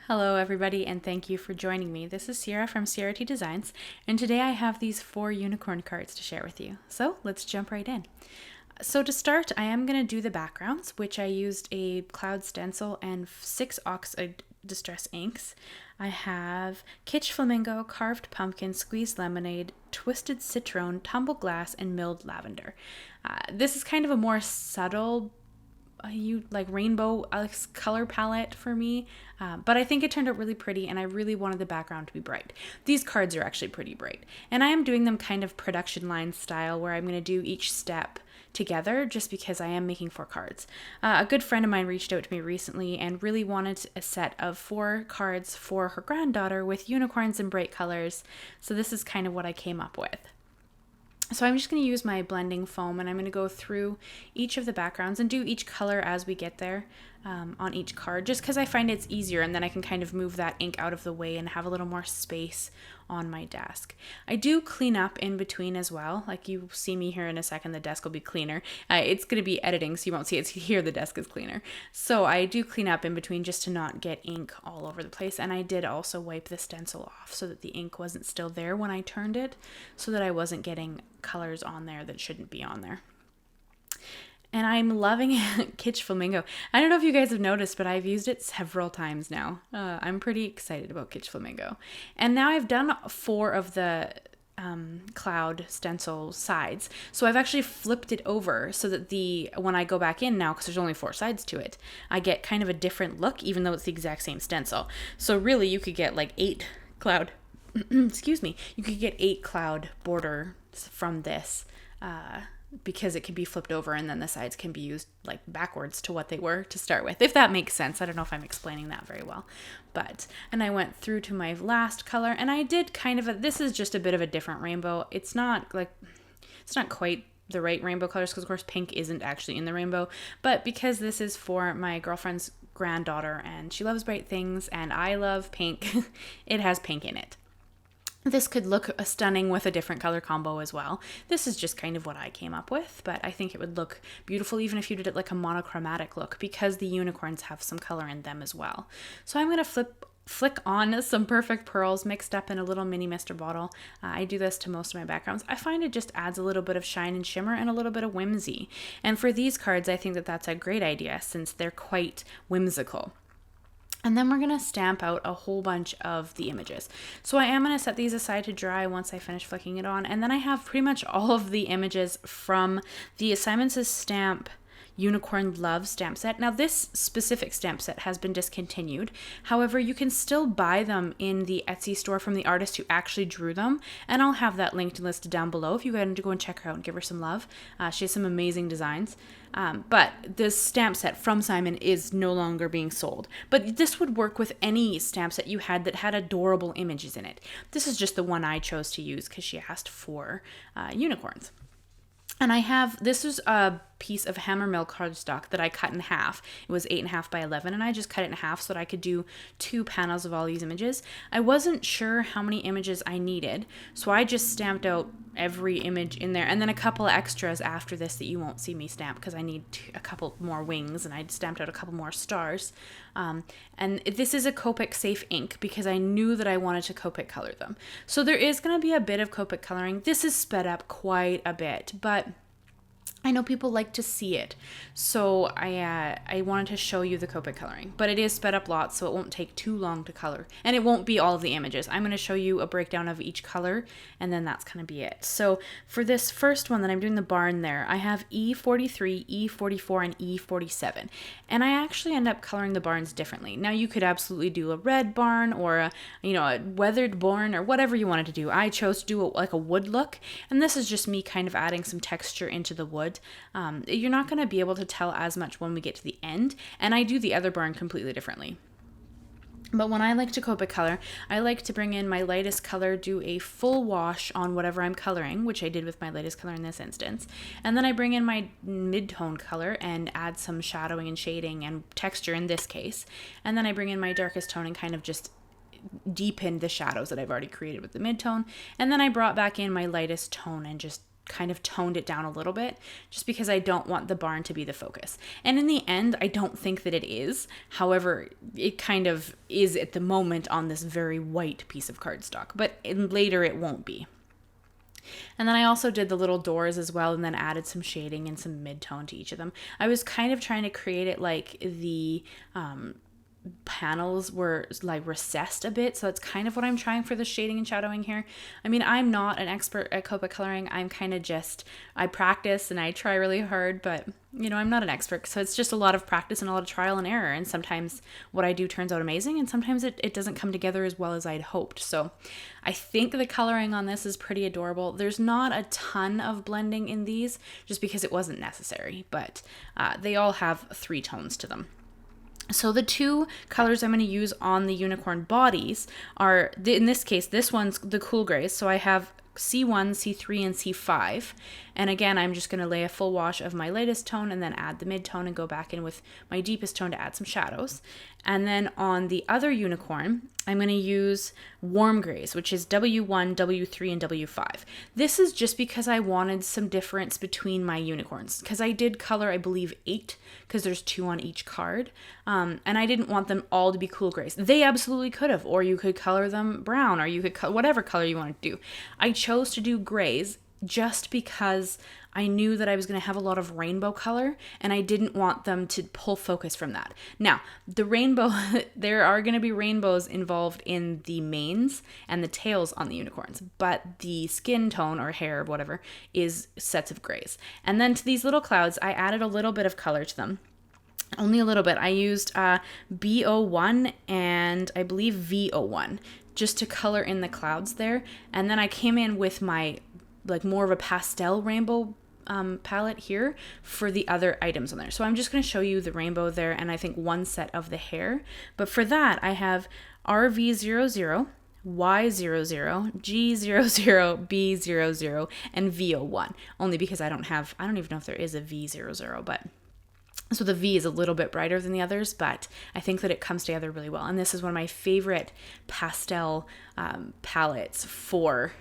Hello everybody and thank you for joining me. This is Sierra from Sierra T Designs and today I have these 4 unicorn cards to share with you. So let's jump right in. So to start, I am going to do the backgrounds, which I used a cloud stencil and 6 Oxide distress inks. I have Kitsch Flamingo, Carved Pumpkin, Squeezed Lemonade, Twisted Citron, Tumbled Glass, and Milled Lavender. This is kind of a more subtle rainbow color palette for me, but I think it turned out really pretty and I really wanted the background to be bright. These cards are actually pretty bright and I am doing them kind of production line style where I'm going to do each step together just because I am making 4 cards. A good friend of mine reached out to me recently and really wanted a set of 4 cards for her granddaughter with unicorns and bright colors, so this is kind of what I came up with. So I'm just going to use my blending foam and I'm going to go through each of the backgrounds and do each color as we get there on each card, just because I find it's easier and then I can kind of move that ink out of the way and have a little more space on my desk. I do clean up in between as well. Like you see me here in a second, the desk will be cleaner. It's going to be editing, so you won't see it here. The desk is cleaner. So I do clean up in between just to not get ink all over the place. And I did also wipe the stencil off so that the ink wasn't still there when I turned it, so that I wasn't getting colors on there that shouldn't be on there. And I'm loving Kitsch Flamingo. I don't know if you guys have noticed, but I've used it several times now. I'm pretty excited about Kitsch Flamingo. And now I've done 4 of the cloud stencil sides. So I've actually flipped it over so that when I go back in now, because there's only 4 sides to it, I get kind of a different look, even though it's the exact same stencil. So really you could get like 8 cloud, excuse me, you could get 8 cloud borders from this, because it can be flipped over and then the sides can be used like backwards to what they were to start with, if that makes sense. I don't know if I'm explaining that very well, and I went through to my last color and I did kind of this is just a bit of a different rainbow. It's not quite the right rainbow colors because of course pink isn't actually in the rainbow, but because this is for my girlfriend's granddaughter and she loves bright things and I love pink, it has pink in it. This could look stunning with a different color combo as well. This is just kind of what I came up with, but I think it would look beautiful even if you did it like a monochromatic look because the unicorns have some color in them as well. So I'm going to flick on some Perfect Pearls mixed up in a little mini mister bottle. I do this to most of my backgrounds. I find it just adds a little bit of shine and shimmer and a little bit of whimsy. And for these cards, I think that that's a great idea since they're quite whimsical. And then we're going to stamp out a whole bunch of the images. So I am going to set these aside to dry once I finish flicking it on. And then I have pretty much all of the images from the Assignments as Stamp Unicorn Love stamp set. Now this specific stamp set has been discontinued. However, you can still buy them in the Etsy store from the artist who actually drew them. And I'll have that linked and listed down below if you want to go and check her out and give her some love. She has some amazing designs. But this stamp set from Simon is no longer being sold. But this would work with any stamp set you had that had adorable images in it. This is just the one I chose to use because she asked for unicorns. And this is a piece of Hammermill cardstock that I cut in half. It was 8.5 by 11 and I just cut it in half so that I could do 2 panels of all these images. I wasn't sure how many images I needed, so I just stamped out every image in there and then a couple of extras after this that you won't see me stamp because I need a couple more wings and I stamped out a couple more stars. And this is a Copic safe ink because I knew that I wanted to Copic color them. So there is going to be a bit of Copic coloring. This is sped up quite a bit, but I know people like to see it, so I wanted to show you the Copic coloring, but it is sped up lots, so it won't take too long to color, and it won't be all of the images. I'm going to show you a breakdown of each color, and then that's going to be it. So for this first one that I'm doing the barn there, I have E43, E44, and E47, and I actually end up coloring the barns differently. Now you could absolutely do a red barn or a weathered barn or whatever you wanted to do. I chose to do like a wood look, and this is just me kind of adding some texture into the wood. You're not going to be able to tell as much when we get to the end, and I do the other barn completely differently. But when I like to Copic color, I like to bring in my lightest color, do a full wash on whatever I'm coloring, which I did with my lightest color in this instance, and then I bring in my mid-tone color and add some shadowing and shading and texture in this case, and then I bring in my darkest tone and kind of just deepen the shadows that I've already created with the mid-tone, and then I brought back in my lightest tone and just kind of toned it down a little bit just because I don't want the barn to be the focus. And in the end, I don't think that it is. However, it kind of is at the moment on this very white piece of cardstock, but later it won't be. And then I also did the little doors as well, and then added some shading and some mid-tone to each of them. I was kind of trying to create it like the panels were like recessed a bit, so that's kind of what I'm trying for the shading and shadowing here. I mean, I'm not an expert at Copic coloring. I'm kind of just, I practice and I try really hard, but you know, I'm not an expert, so it's just a lot of practice and a lot of trial and error, and sometimes what I do turns out amazing, and sometimes it doesn't come together as well as I'd hoped. So I think the coloring on this is pretty adorable. There's not a ton of blending in these just because it wasn't necessary, but they all have 3 tones to them. So the 2 colors I'm going to use on the unicorn bodies are, in this case, this one's the cool grays. So I have C1, C3, and C5. And again, I'm just going to lay a full wash of my lightest tone and then add the mid-tone and go back in with my deepest tone to add some shadows. And then on the other unicorn, I'm going to use warm grays, which is W1, W3, and W5. This is just because I wanted some difference between my unicorns, because I did color, I believe, 8, because there's 2 on each card. And I didn't want them all to be cool grays. They absolutely could have, or you could color them brown, or you could whatever color you want to do. I chose to do grays just because I knew that I was going to have a lot of rainbow color, and I didn't want them to pull focus from that. Now, the rainbow, there are going to be rainbows involved in the manes and the tails on the unicorns, but the skin tone or hair or whatever is sets of grays. And then to these little clouds, I added a little bit of color to them. Only a little bit. I used B01 and I believe V01 just to color in the clouds there. And then I came in with my like more of a pastel rainbow palette here for the other items on there. So I'm just going to show you the rainbow there and I think one set of the hair. But for that, I have RV00, Y00, G00, B00, and V01. Only because I don't even know if there is a V00, but so the V is a little bit brighter than the others, but I think that it comes together really well. And this is one of my favorite pastel palettes for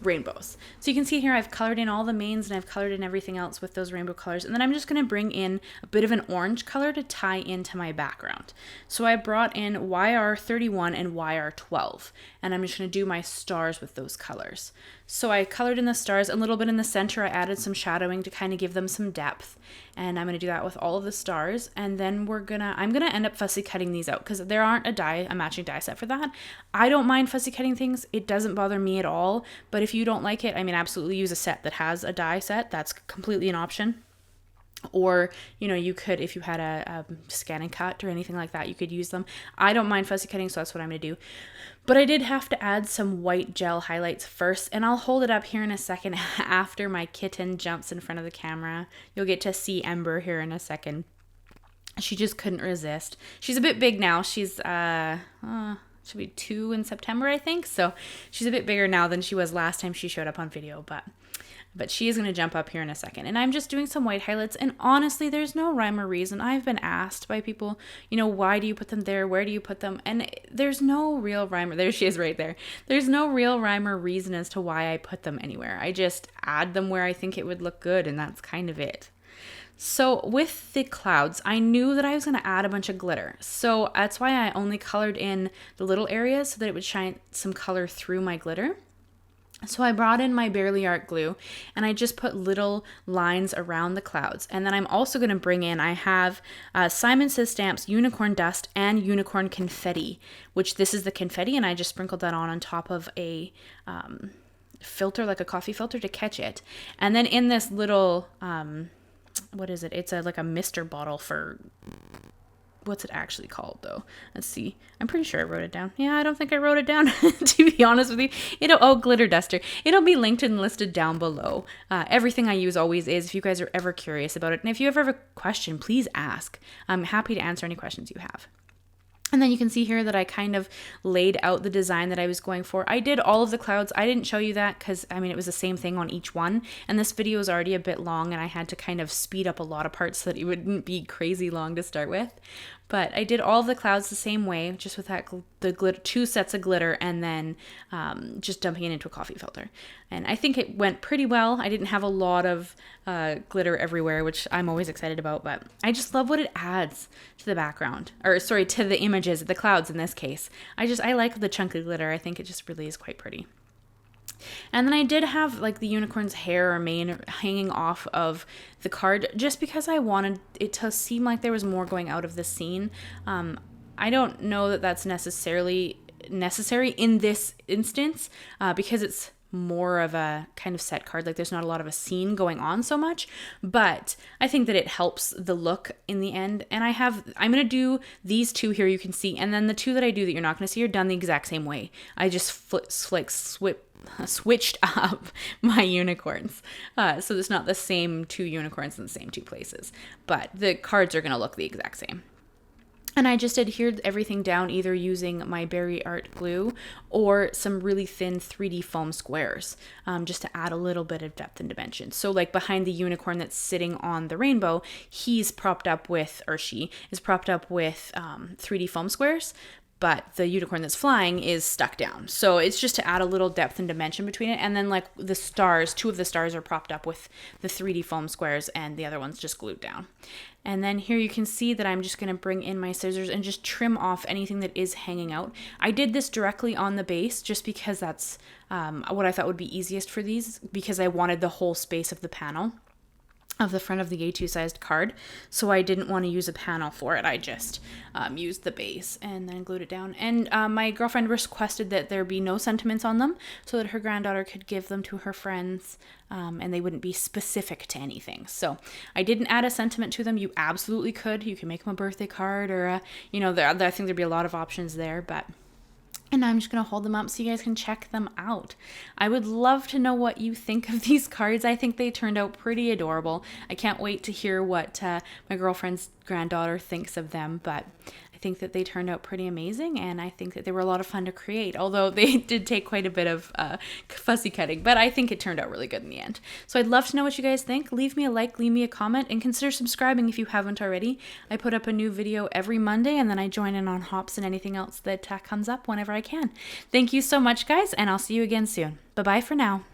rainbows. So you can see here I've colored in all the mains and I've colored in everything else with those rainbow colors. And then I'm just going to bring in a bit of an orange color to tie into my background. So I brought in YR31 and YR12, and I'm just going to do my stars with those colors. So I colored in the stars a little bit in the center. I added some shadowing to kind of give them some depth. And I'm going to do that with all of the stars. And then I'm going to end up fussy cutting these out because there aren't a matching die set for that. I don't mind fussy cutting things. It doesn't bother me at all. But if you don't like it, I mean, absolutely use a set that has a die set. That's completely an option. Or, you know, you could, if you had a scan and cut or anything like that, you could use them. I don't mind fussy cutting, so that's what I'm going to do. But I did have to add some white gel highlights first, and I'll hold it up here in a second after my kitten jumps in front of the camera. You'll get to see Ember here in a second. She just couldn't resist. She's a bit big now. She's, she'll be 2 in September, I think. So she's a bit bigger now than she was last time she showed up on video, but she is going to jump up here in a second. And I'm just doing some white highlights. And honestly, there's no rhyme or reason. I've been asked by people, you know, why do you put them there? Where do you put them? And there's no real rhyme. There she is right there. There's no real rhyme or reason as to why I put them anywhere. I just add them where I think it would look good. And that's kind of it. So with the clouds, I knew that I was going to add a bunch of glitter. So that's why I only colored in the little areas so that it would shine some color through my glitter. So I brought in my Barely Art glue and I just put little lines around the clouds. And then I'm also going to bring in, I have Simon Says Stamps Unicorn Dust and Unicorn Confetti, which this is the confetti, and I just sprinkled that on top of a filter, like a coffee filter, to catch it. And then in this little, what is it? It's like a mister bottle for... What's it actually called though? Let's see. I'm pretty sure I wrote it down. Yeah, I don't think I wrote it down to be honest with you. Glitter duster. It'll be linked and listed down below. Everything I use always is, if you guys are ever curious about it. And if you ever have a question, please ask. I'm happy to answer any questions you have. And then you can see here that I kind of laid out the design that I was going for. I did all of the clouds. I didn't show you that because, I mean, it was the same thing on each one. And this video is already a bit long and I had to kind of speed up a lot of parts so that it wouldn't be crazy long to start with. But I did all of the clouds the same way, just with that the glitter, 2 sets of glitter, and then just dumping it into a coffee filter. And I think it went pretty well. I didn't have a lot of glitter everywhere, which I'm always excited about, but I just love what it adds to the background, or sorry, to the images, the clouds in this case. I like the chunky glitter. I think it just really is quite pretty. And then I did have like the unicorn's hair or mane hanging off of the card, just because I wanted it to seem like there was more going out of the scene. I don't know that that's necessarily necessary in this instance, because it's more of a kind of set card. Like there's not a lot of a scene going on so much, but I think that it helps the look in the end. And I'm going to do these 2 here you can see, and then the 2 that I do that you're not going to see are done the exact same way. I just switched up my unicorns. So there's not the same 2 unicorns in the same 2 places, but the cards are going to look the exact same. And I just adhered everything down either using my Berry Art glue or some really thin 3D foam squares, just to add a little bit of depth and dimension. So like behind the unicorn that's sitting on the rainbow, he's propped up with, or she is propped up with 3D foam squares, but the unicorn that's flying is stuck down. So it's just to add a little depth and dimension between it. And then like the stars, 2 of the stars are propped up with the 3D foam squares, and the other one's just glued down. And then here you can see that I'm just going to bring in my scissors and just trim off anything that is hanging out. I did this directly on the base just because that's what I thought would be easiest for these, because I wanted the whole space of the panel of the front of the A2 sized card, so I didn't want to use a panel for it. I just used the base and then glued it down. And my girlfriend requested that there be no sentiments on them so that her granddaughter could give them to her friends, and they wouldn't be specific to anything. So I didn't add a sentiment to them. You absolutely could. You can make them a birthday card, or I think there'd be a lot of options there, but... And I'm just going to hold them up so you guys can check them out. I would love to know what you think of these cards. I think they turned out pretty adorable. I can't wait to hear what my girlfriend's granddaughter thinks of them, but I think that they turned out pretty amazing, and I think that they were a lot of fun to create, although they did take quite a bit of fussy cutting, but I think it turned out really good in the end. So I'd love to know what you guys think. Leave me a like, leave me a comment, and consider subscribing if you haven't already. I put up a new video every Monday, and then I join in on hops and anything else that comes up whenever I can. Thank you so much, guys, and I'll see you again soon. Bye-bye for now.